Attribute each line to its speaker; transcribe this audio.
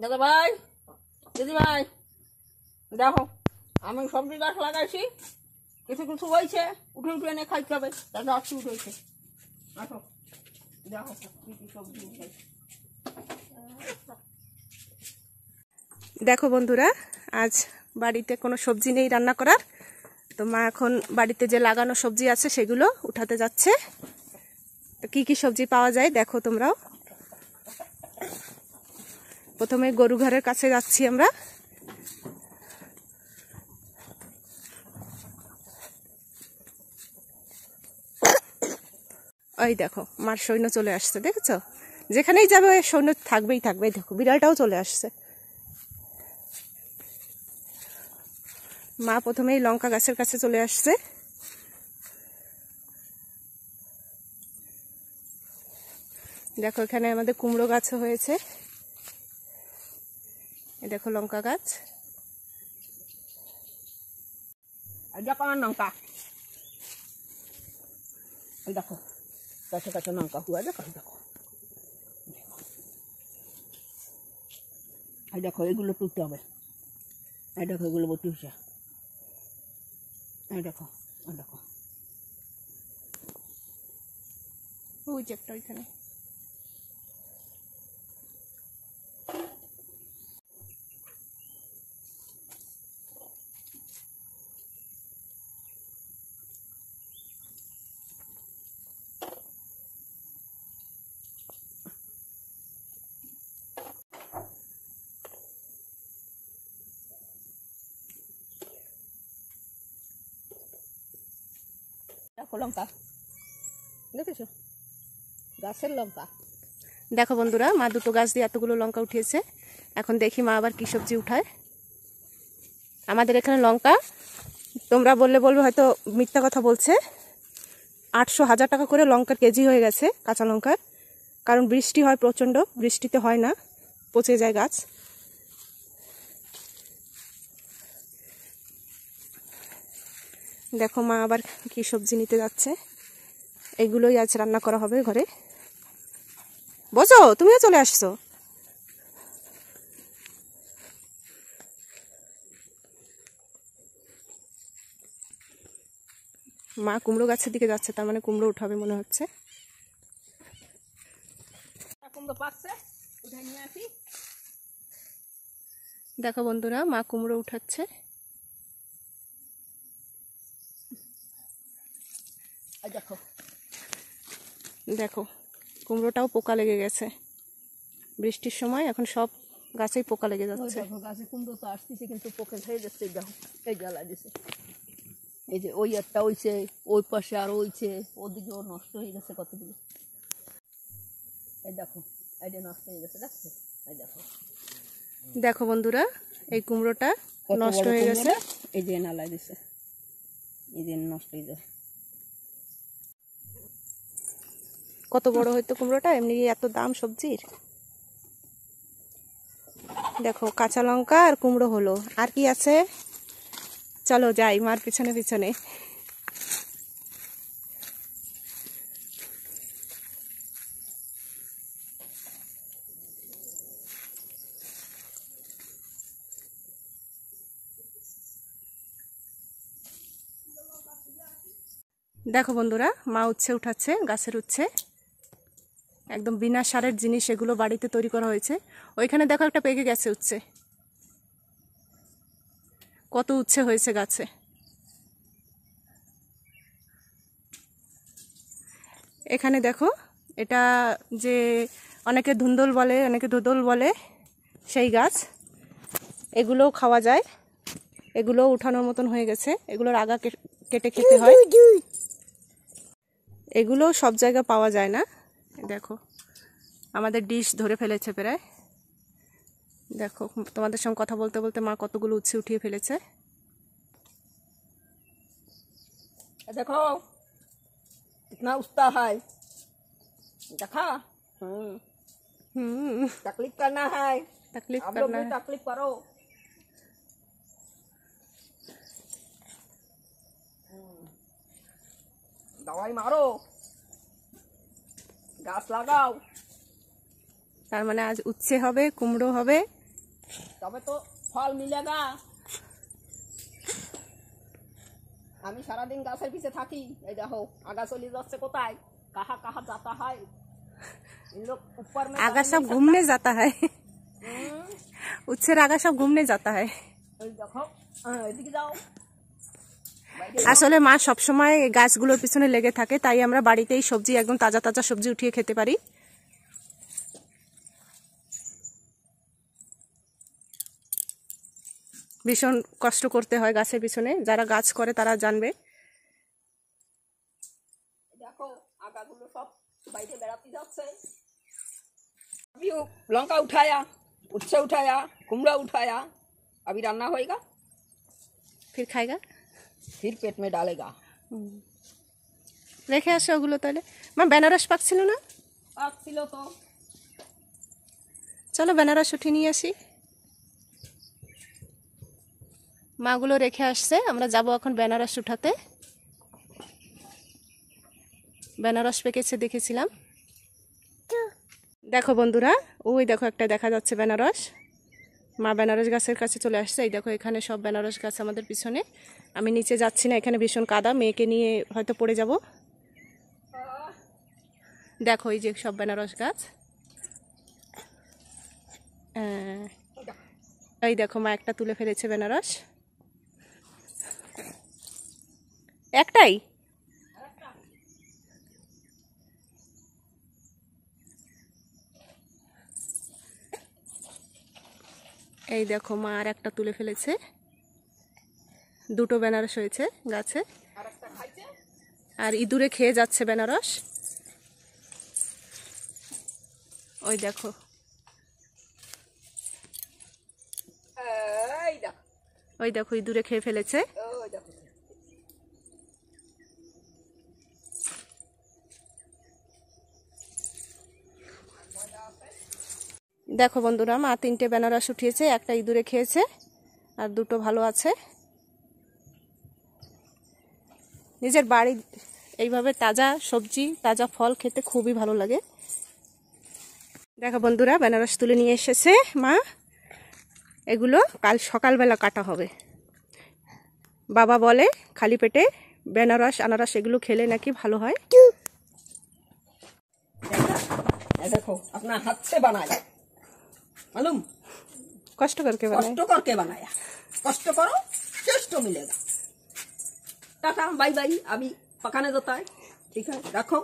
Speaker 1: দাদা ভাই, দিদি ভাই, দেখো আমি সবজি গাছ লাগাইছি, কিছু কিছু হয়েছে, উঠে উঠে এনে খাইতে হবে। দাদা আসছি উঠেছে, আসো দেখো কি কি সবজি উঠেছে।
Speaker 2: দেখো বন্ধুরা, আজ বাড়িতে কোনো সবজি নেই রান্না করার, তো মা এখন বাড়িতে যে লাগানো সবজি আছে সেগুলো উঠাতে যাচ্ছে। তো কি কি সবজি পাওয়া যায় দেখো তোমরাও। প্রথমে গরু ঘরের কাছে যাচ্ছি আমরা। ওই দেখো মার সৈন্য চলে আসছে, দেখেছো? যেখানেই যাবে ওই সৈন্য থাকবেই থাকবে। দেখো বিড়ালটাও চলে আসছে। মা প্রথমেই লঙ্কা গাছের কাছে চলে আসছে। দেখো এখানে আমাদের কুমড়ো গাছও হয়েছে। দেখো লঙ্কা গাছ।
Speaker 1: দেখো আমার লঙ্কা, দেখো কাছে কাছে লঙ্কা হুয়া, দেখো দেখো দেখো এগুলো তুলতে হবে। এই দেখো এগুলো বটি হচ্ছে, এই দেখো দেখো
Speaker 2: ওই যে একটা ওইখানে।
Speaker 1: দেখো লঙ্কা, দেখেছো গাছের লঙ্কা।
Speaker 2: দেখো বন্ধুরা, মা দুটো গাছ দিয়ে এতগুলো লঙ্কা উঠিয়েছে। এখন দেখি মা আবার কি সবজি উঠায়। আমাদের এখানে লঙ্কা, তোমরা বললে বলবে হয়তো মিথ্যা কথা বলছে, 800-1000 টাকা করে লঙ্কার কেজি হয়ে গেছে, কাঁচা লঙ্কার। কারণ বৃষ্টি হয় প্রচণ্ড, বৃষ্টিতে হয় না, পচে যায় গাছ। দেখো মা আবার কি সবজি নিতে যাচ্ছে। এগুলোই আজ রান্না করা হবে ঘরে। বোঝো, তুমিও চলে আসছো। মা কুমড়ো গাছের দিকে যাচ্ছে, তার মানে কুমড়ো উঠাবে মনে হচ্ছে।
Speaker 1: কুমড়ো পাকছে, উঠাই নিয়ে আসি।
Speaker 2: দেখো বন্ধুরা, মা কুমড়ো উঠাচ্ছে।
Speaker 1: দেখো
Speaker 2: দেখো কুমড়োটাও পোকা লেগে গেছে, বৃষ্টির সময় এখন সব গাছেই পোকা লেগে যাচ্ছে।
Speaker 1: দেখো গাছে কুমড়ো তো আসতেছে কিন্তু পোকে খেয়ে যাচ্ছে। দেখো এই জ্বালা দিছে, এই যে ওই একটা হইছে, ওই পাশে আর হইছে, ওদিকেও নষ্ট হয়ে গেছে কতগুলো। এই দেখো এইটা নষ্ট হয়ে গেছে, দেখো এই দেখো।
Speaker 2: দেখো বন্ধুরা, এই কুমড়োটা নষ্ট হয়ে গেছে।
Speaker 1: এই যে নালাই দিছে, এই যে নষ্ট হয়ে যায়।
Speaker 2: কত বড় হয়তো কুমড়োটা, এমনি এত দাম সবজির। দেখো কাঁচা লঙ্কা আর কুমড়ো হলো, আর কি আছে? চলো যাই মার পিছনে পিছনে। দেখো বন্ধুরা, মা উচ্ছে উঠাচ্ছে, গাছের উচ্ছে, একদম বিনা সারের জিনিস, এগুলো বাড়িতে তৈরি করা হয়েছে। ওইখানে দেখো একটা পেকে গেছে উচ্ছে, কত উচ্ছে হয়েছে গাছে। এখানে দেখো, এটা যে অনেকে ধুন্দল বলে, অনেকে ধুদল বলে, সেই গাছ। এগুলোও খাওয়া যায়, এগুলোও উঠানোর মতন হয়ে গেছে। এগুলোর আগা কেটে খেতে হয়। এগুলো সব জায়গায় পাওয়া যায় না। দেখো আমাদের ডিশ ধরে ফেলেছে প্রায়। দেখো তোমাদের সঙ্গে কথা বলতে বলতে মা কতগুলো উচ্ছে উঠিয়ে ফেলেছে।
Speaker 1: देखो इतना उस्ता है, देखा। तकलीफ करना है,
Speaker 2: तकलीफ
Speaker 1: आप लोग
Speaker 2: करना
Speaker 1: भी
Speaker 2: है।
Speaker 1: तकलीफ करो। दवाई मारो, गाछ लगाओ।
Speaker 2: তার মানে আজ উচ্ছে হবে, কুমড়ো হবে,
Speaker 1: তবে তো ফল মিলেগা। আমি সারাদিন গাছের পিছে থাকি, এই দেখো আগা চলে যাচ্ছে কোথায়, কাহা কাহা जाता है इन लोग ऊपर में,
Speaker 2: आगा सब घूमने जाता है, उससे आगा सब घूमने जाता है।
Speaker 1: দেখো এদিকে যাও।
Speaker 2: আসলে মা সবসময় গাছগুলোর পিছনে লেগে থাকে, তাই আমরা বাড়িতেই সবজি একদম তাজা তাজা সবজি উঠিয়ে খেতে পারি। ভীষণ কষ্ট করতে হয় গাছের পিছনে, যারা গাছ করে তারা জানবে।
Speaker 1: দেখো আগাগুলো সব বাইরে বেড়াতে যাচ্ছে। अभी लौका उठाया, उच्छे उठाया, कुमड़ा उठाया, अभी रान्ना होएगा,
Speaker 2: फिर खाएगा,
Speaker 1: फिर पेट में डालेगा।
Speaker 2: রেখে আসো ওগুলো তাহলে। মা বেনারস পাকছিল না?
Speaker 1: পাকছিল তো।
Speaker 2: চলো বেনারস উঠিয়ে নিয়ে আসি। মাগুলো রেখে আসছে, আমরা যাব এখন বেনারস উঠাতে। বেনারস পেকেছে দেখেছিলাম। দেখো বন্ধুরা, ওই দেখো একটা দেখা যাচ্ছে বেনারস। মা বেনারস গাছের কাছে চলে আসছে। এই দেখো এখানে সব বেনারস গাছ আমাদের পিছনে। আমি নিচে যাচ্ছি না, এখানে ভীষণ কাদা, মেয়েকে নিয়ে হয়তো পড়ে যাব। দেখো এই যে সব বেনারস গাছ। এই দেখো মা একটা তুলে ফেলেছে বেনারস। একটাই? এই দেখো মা আর একটা তুলে ফেলেছে। দুটো বেনারস হয়েছে গাছে, আর ইঁদুরে খেয়ে যাচ্ছে বেনারস। ওই দেখো, ওই দেখো ইঁদুরে খেয়ে ফেলেছে। দেখো বন্ধুরা, মা 3টে বেনারস উঠিয়েছে, একটা ইঁদুরে খেয়েছে আর দুটো ভালো আছে। নিজের বাড়ি এইভাবে তাজা সবজি তাজা ফল খেতে খুবই ভালো লাগে। দেখো বন্ধুরা, বেনারস তুলে নিয়ে এসেছে মা। এগুলো কাল সকালবেলা কাটা হবে। বাবা বলে খালি পেটে বেনারস আনারস এগুলো খেলে নাকি ভালো হয়।
Speaker 1: देखो अपना हाथ से बनाया, मालूम,
Speaker 2: कष्ट करके
Speaker 1: बनाया, कष्ट करो टेस्ट मिलेगा। टाटा बाय बाय, अभी पकाने देता है, ठीक है, रखो।